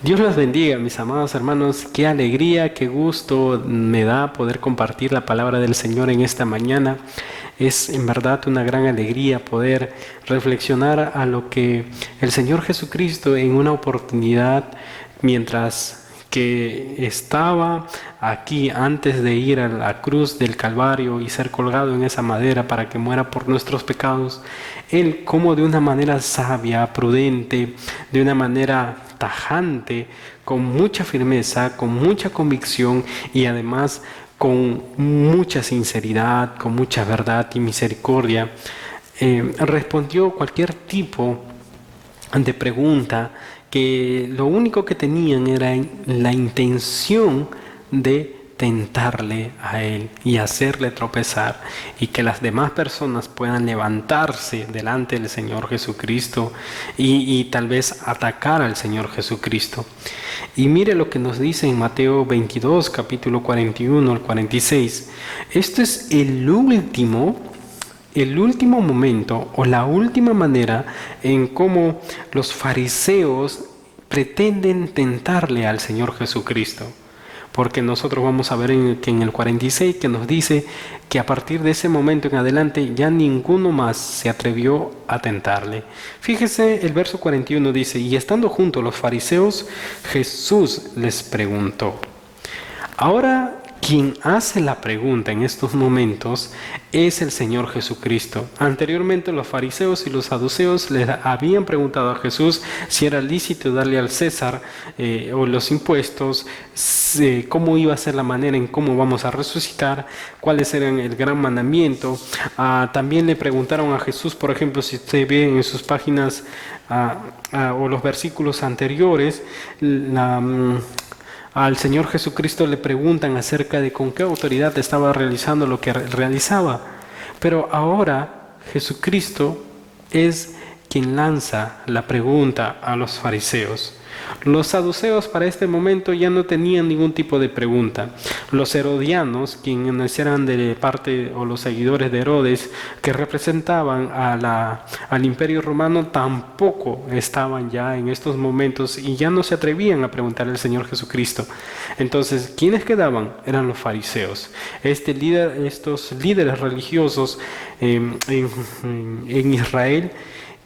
Dios los bendiga, mis amados hermanos. Qué alegría, qué gusto me da poder compartir la palabra del Señor en esta mañana. Es en verdad una gran alegría poder reflexionar a lo que el Señor Jesucristo en una oportunidad, mientras que estaba aquí antes de ir a la cruz del Calvario y ser colgado en esa madera para que muera por nuestros pecados, Él como de una manera sabia, prudente, de una manera tajante, con mucha firmeza, con mucha convicción y además con mucha sinceridad, con mucha verdad y misericordia, respondió cualquier tipo de pregunta que lo único que tenían era la intención de tentarle a él y hacerle tropezar, y que las demás personas puedan levantarse delante del Señor Jesucristo y tal vez atacar al Señor Jesucristo. Y mire lo que nos dice en Mateo 22, capítulo 41 al 46. Esto es el último momento o la última manera en cómo los fariseos pretenden tentarle al Señor Jesucristo. Porque nosotros vamos a ver que en el 46 que nos dice que a partir de ese momento en adelante ya ninguno más se atrevió a tentarle. Fíjese, el verso 41 dice: y estando juntos los fariseos, Jesús les preguntó. Ahora, quien hace la pregunta en estos momentos es el Señor Jesucristo. Anteriormente los fariseos y los saduceos le habían preguntado a Jesús si era lícito darle al César o los impuestos, cómo iba a ser la manera en cómo vamos a resucitar, cuáles eran el gran mandamiento. También le preguntaron a Jesús, por ejemplo, si usted ve en sus páginas o los versículos anteriores, al Señor Jesucristo le preguntan acerca de con qué autoridad estaba realizando lo que realizaba. Pero ahora Jesucristo es quien lanza la pregunta a los fariseos. Los saduceos para este momento ya no tenían ningún tipo de pregunta. Los herodianos, quienes eran de parte o los seguidores de Herodes, que representaban al Imperio Romano, tampoco estaban ya en estos momentos y ya no se atrevían a preguntar al Señor Jesucristo. Entonces, ¿quiénes quedaban? Eran los fariseos. Estos líderes religiosos en Israel,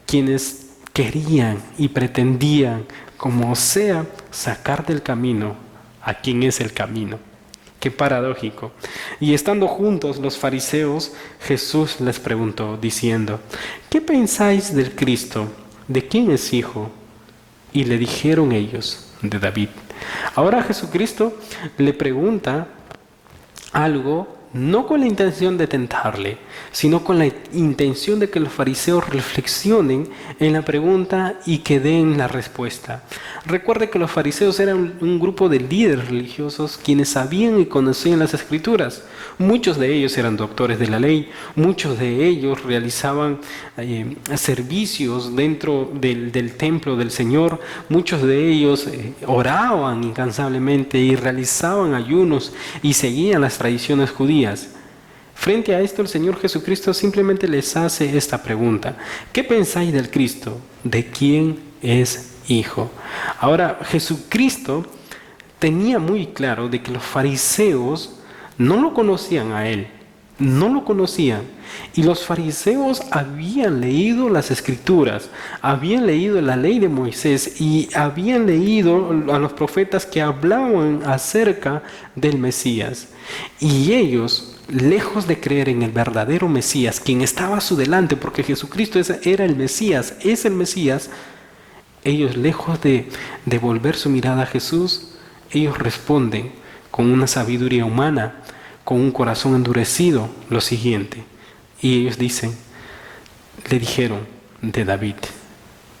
quienes querían y pretendían, como sea, sacar del camino a quien es el camino. Qué paradójico. Y estando juntos los fariseos, Jesús les preguntó, diciendo: ¿qué pensáis del Cristo? ¿De quién es hijo? Y le dijeron ellos: de David. Ahora Jesucristo le pregunta algo, no con la intención de tentarle, sino con la intención de que los fariseos reflexionen en la pregunta y que den la respuesta. Recuerde que los fariseos eran un grupo de líderes religiosos quienes sabían y conocían las Escrituras. Muchos de ellos eran doctores de la ley, muchos de ellos realizaban servicios dentro del templo del Señor, muchos de ellos oraban incansablemente y realizaban ayunos y seguían las tradiciones judías. Frente a esto, el Señor Jesucristo simplemente les hace esta pregunta: ¿qué pensáis del Cristo? ¿De quién es hijo? Ahora, Jesucristo tenía muy claro de que los fariseos no lo conocían a Él, no lo conocían. Y los fariseos habían leído las Escrituras, habían leído la ley de Moisés y habían leído a los profetas que hablaban acerca del Mesías. Y ellos, lejos de creer en el verdadero Mesías, quien estaba a su delante, porque Jesucristo era el Mesías, es el Mesías, ellos, lejos de volver su mirada a Jesús, ellos responden con una sabiduría humana, con un corazón endurecido, lo siguiente. Y ellos le dijeron: de David.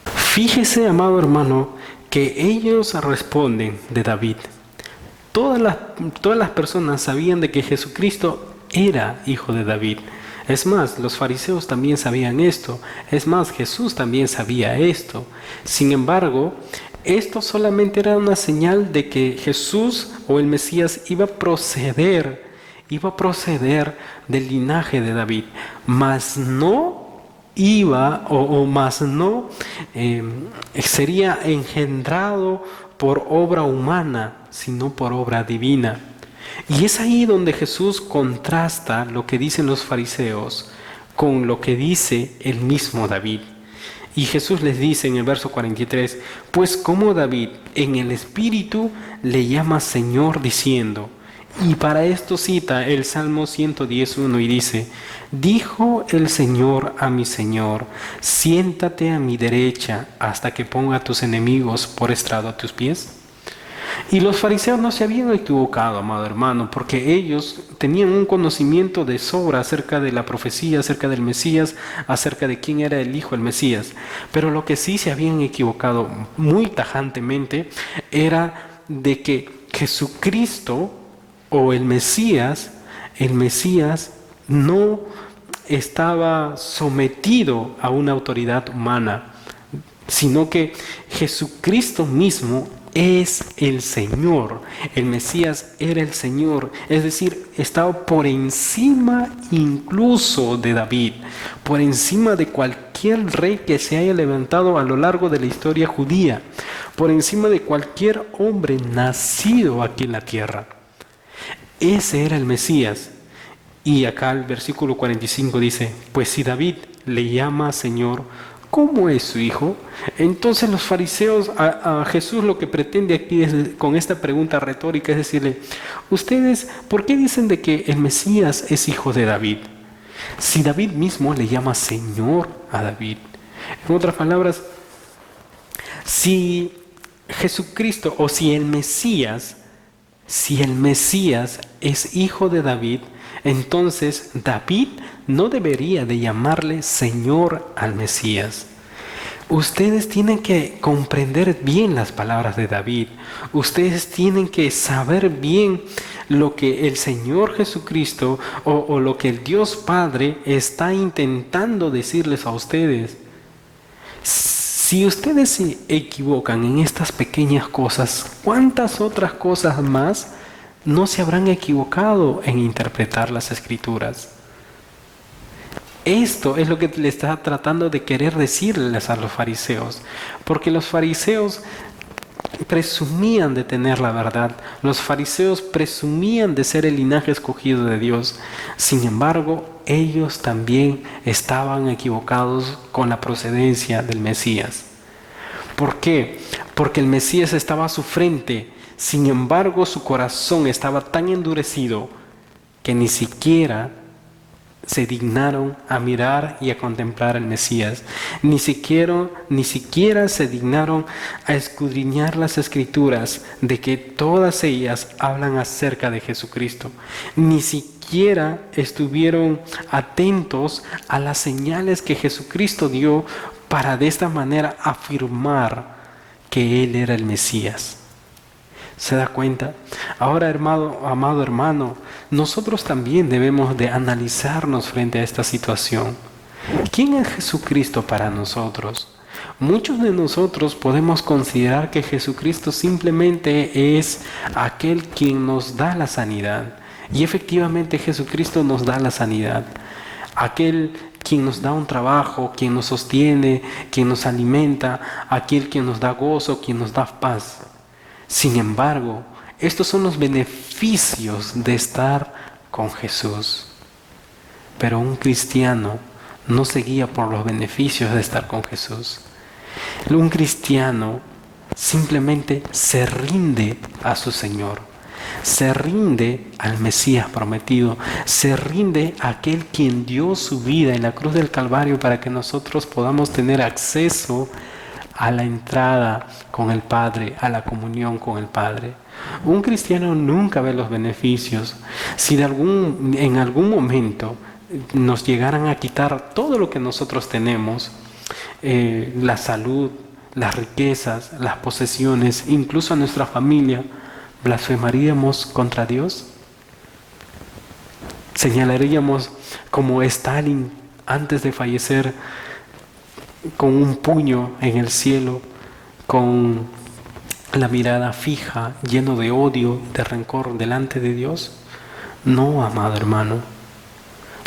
Fíjese, amado hermano, que ellos responden: de David. Todas las personas sabían de que Jesucristo era hijo de David. Es más, los fariseos también sabían esto. Es más, Jesús también sabía esto. Sin embargo, esto solamente era una señal de que Jesús o el Mesías iba a proceder del linaje de David, mas no sería engendrado por obra humana, sino por obra divina. Y es ahí donde Jesús contrasta lo que dicen los fariseos con lo que dice el mismo David. Y Jesús les dice en el verso 43, pues como David en el Espíritu le llama Señor diciendo, y para esto cita el Salmo 110:1 y dice, dijo el Señor a mi Señor, siéntate a mi derecha hasta que ponga a tus enemigos por estrado a tus pies. Y los fariseos no se habían equivocado, amado hermano, porque ellos tenían un conocimiento de sobra acerca de la profecía, acerca del Mesías, acerca de quién era el Hijo, el Mesías. Pero lo que sí se habían equivocado muy tajantemente era de que Jesucristo o el Mesías no estaba sometido a una autoridad humana, sino que Jesucristo mismo es el Señor. El Mesías era el Señor, es decir, estaba por encima incluso de David, por encima de cualquier rey que se haya levantado a lo largo de la historia judía, por encima de cualquier hombre nacido aquí en la tierra. Ese era el Mesías. Y acá el versículo 45 dice, pues si David le llama Señor, ¿cómo es su hijo? Entonces los fariseos, a Jesús lo que pretende aquí con esta pregunta retórica es decirle, ustedes, ¿por qué dicen de que el Mesías es hijo de David? Si David mismo le llama Señor a David. En otras palabras, si Jesucristo o si el Mesías es hijo de David, entonces David no debería de llamarle Señor al Mesías. Ustedes tienen que comprender bien las palabras de David. Ustedes tienen que saber bien lo que el Señor Jesucristo o lo que el Dios Padre está intentando decirles a ustedes. Si ustedes se equivocan en estas pequeñas cosas, ¿cuántas otras cosas más no se habrán equivocado en interpretar las Escrituras? Esto es lo que le está tratando de querer decirles a los fariseos, porque los fariseos presumían de tener la verdad, los fariseos presumían de ser el linaje escogido de Dios. Sin embargo, ellos también estaban equivocados con la procedencia del Mesías. ¿Por qué? Porque el Mesías estaba a su frente, sin embargo su corazón estaba tan endurecido que ni siquiera se dignaron a mirar y a contemplar al Mesías. Ni siquiera se dignaron a escudriñar las Escrituras, de que todas ellas hablan acerca de Jesucristo. Ni siquiera estuvieron atentos a las señales que Jesucristo dio para de esta manera afirmar que Él era el Mesías. ¿Se da cuenta? Ahora, amado hermano, nosotros también debemos de analizarnos frente a esta situación. ¿Quién es Jesucristo para nosotros? Muchos de nosotros podemos considerar que Jesucristo simplemente es aquel quien nos da la sanidad. Y efectivamente Jesucristo nos da la sanidad. Aquel quien nos da un trabajo, quien nos sostiene, quien nos alimenta, aquel quien nos da gozo, quien nos da paz. Sin embargo, estos son los beneficios de estar con Jesús. Pero un cristiano no se guía por los beneficios de estar con Jesús. Un cristiano simplemente se rinde a su Señor, se rinde al Mesías prometido, se rinde a aquel quien dio su vida en la cruz del Calvario para que nosotros podamos tener acceso a la entrada con el Padre, a la comunión con el Padre. Un cristiano nunca ve los beneficios. Si en algún momento nos llegaran a quitar todo lo que nosotros tenemos, la salud, las riquezas, las posesiones, incluso a nuestra familia, ¿blasfemaríamos contra Dios? ¿Señalaríamos como Stalin antes de fallecer con un puño en el cielo, con la mirada fija, lleno de odio, de rencor delante de Dios? No, amado hermano.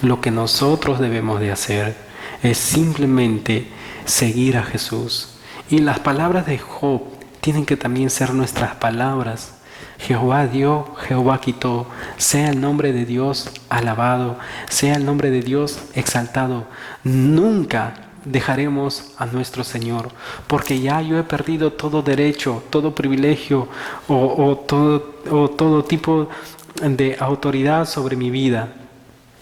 Lo que nosotros debemos de hacer es simplemente seguir a Jesús. Y las palabras de Job tienen que también ser nuestras palabras. Jehová dio, Jehová quitó. Sea el nombre de Dios alabado, sea el nombre de Dios exaltado. Nunca dejaremos a nuestro Señor, porque ya yo he perdido todo derecho, todo privilegio o todo tipo de autoridad sobre mi vida.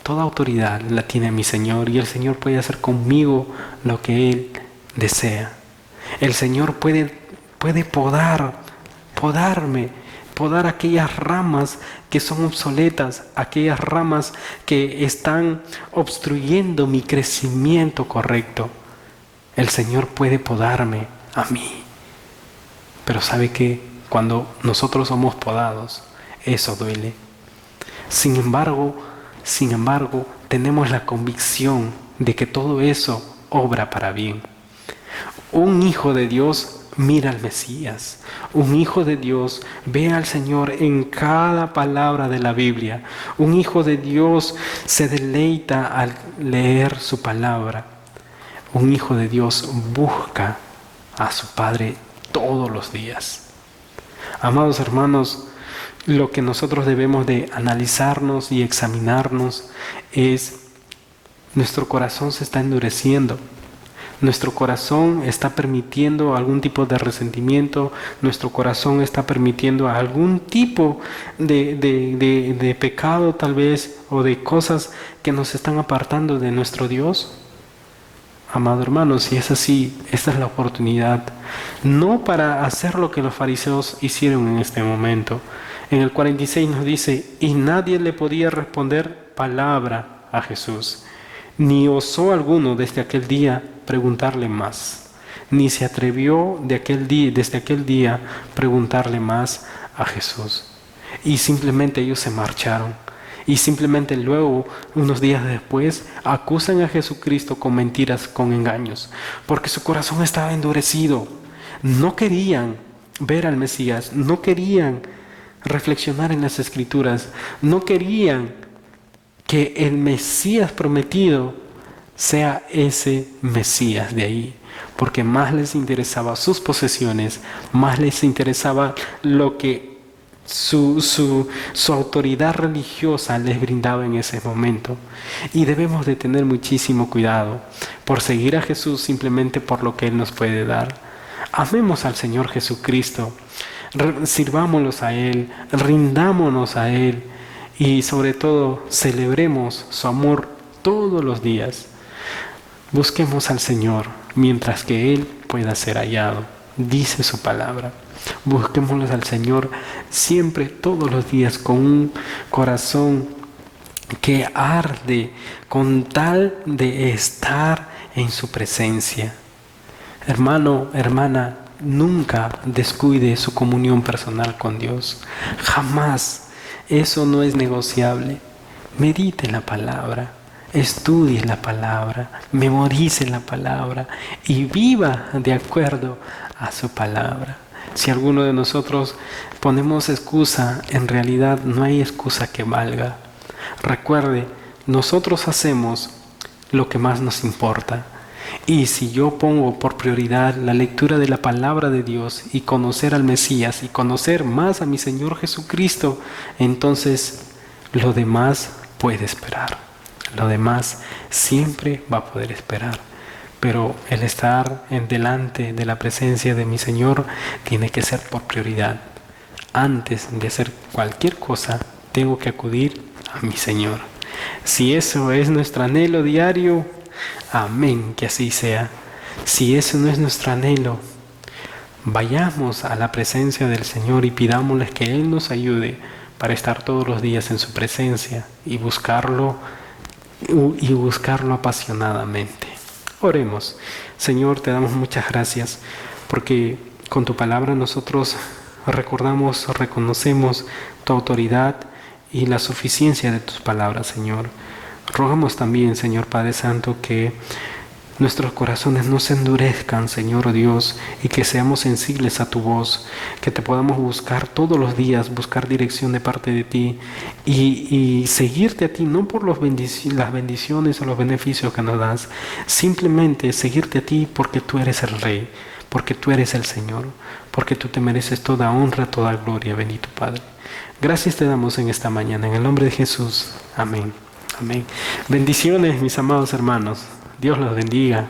Toda autoridad la tiene mi Señor, y el Señor puede hacer conmigo lo que Él desea. El Señor puede podarme, podar aquellas ramas que son obsoletas, aquellas ramas que están obstruyendo mi crecimiento correcto. El Señor puede podarme a mí. Pero ¿sabe qué? Cuando nosotros somos podados, eso duele. Sin embargo, tenemos la convicción de que todo eso obra para bien. Un hijo de Dios mira al Mesías. Un hijo de Dios ve al Señor en cada palabra de la Biblia. Un hijo de Dios se deleita al leer su palabra. Un hijo de Dios busca a su Padre todos los días. Amados hermanos, lo que nosotros debemos de analizarnos y examinarnos es: nuestro corazón se está endureciendo. Nuestro corazón está permitiendo algún tipo de resentimiento. Nuestro corazón está permitiendo algún tipo de pecado tal vez, o de cosas que nos están apartando de nuestro Dios. Amado hermano, si es así, esta es la oportunidad, no para hacer lo que los fariseos hicieron en este momento. En el 46 nos dice: y nadie le podía responder palabra a Jesús, ni osó alguno desde aquel día preguntarle más, ni se atrevió desde aquel día preguntarle más a Jesús. Y simplemente ellos se marcharon. Y simplemente luego, unos días después, acusan a Jesucristo con mentiras, con engaños, porque su corazón estaba endurecido. No querían ver al Mesías, no querían reflexionar en las Escrituras, no querían que el Mesías prometido sea ese Mesías de ahí, porque más les interesaba sus posesiones, más les interesaba lo que su autoridad religiosa les brindaba en ese momento. Y debemos de tener muchísimo cuidado por seguir a Jesús simplemente por lo que Él nos puede dar. Amemos al Señor Jesucristo, sirvámonos a Él, rindámonos a Él, y sobre todo celebremos su amor todos los días. Busquemos al Señor mientras que Él pueda ser hallado, dice su palabra. Busquémoslo al Señor siempre, todos los días, con un corazón que arde con tal de estar en su presencia. Hermano, hermana, nunca descuide su comunión personal con Dios. Jamás. Eso no es negociable. Medite en la palabra, estudie la palabra, memorice la palabra y viva de acuerdo a su palabra. Si alguno de nosotros ponemos excusa, en realidad no hay excusa que valga. Recuerde, nosotros hacemos lo que más nos importa. Y si yo pongo por prioridad la lectura de la palabra de Dios y conocer al Mesías y conocer más a mi Señor Jesucristo, entonces lo demás puede esperar. Lo demás siempre va a poder esperar. Pero el estar delante de la presencia de mi Señor tiene que ser por prioridad. Antes de hacer cualquier cosa, tengo que acudir a mi Señor. Si eso es nuestro anhelo diario, amén, que así sea. Si eso no es nuestro anhelo, vayamos a la presencia del Señor y pidámosle que Él nos ayude para estar todos los días en su presencia y buscarlo apasionadamente. Oremos. Señor, te damos muchas gracias porque con tu palabra nosotros recordamos, reconocemos tu autoridad y la suficiencia de tus palabras, Señor. Rogamos también, Señor Padre Santo, que nuestros corazones no se endurezcan, Señor Dios, y que seamos sensibles a tu voz, que te podamos buscar todos los días, buscar dirección de parte de ti y seguirte a ti, no por las bendiciones o los beneficios que nos das, simplemente seguirte a ti porque tú eres el Rey, porque tú eres el Señor, porque tú te mereces toda honra, toda gloria, bendito Padre. Gracias te damos en esta mañana, en el nombre de Jesús. Amén. Amén. Bendiciones, mis amados hermanos. Dios los bendiga.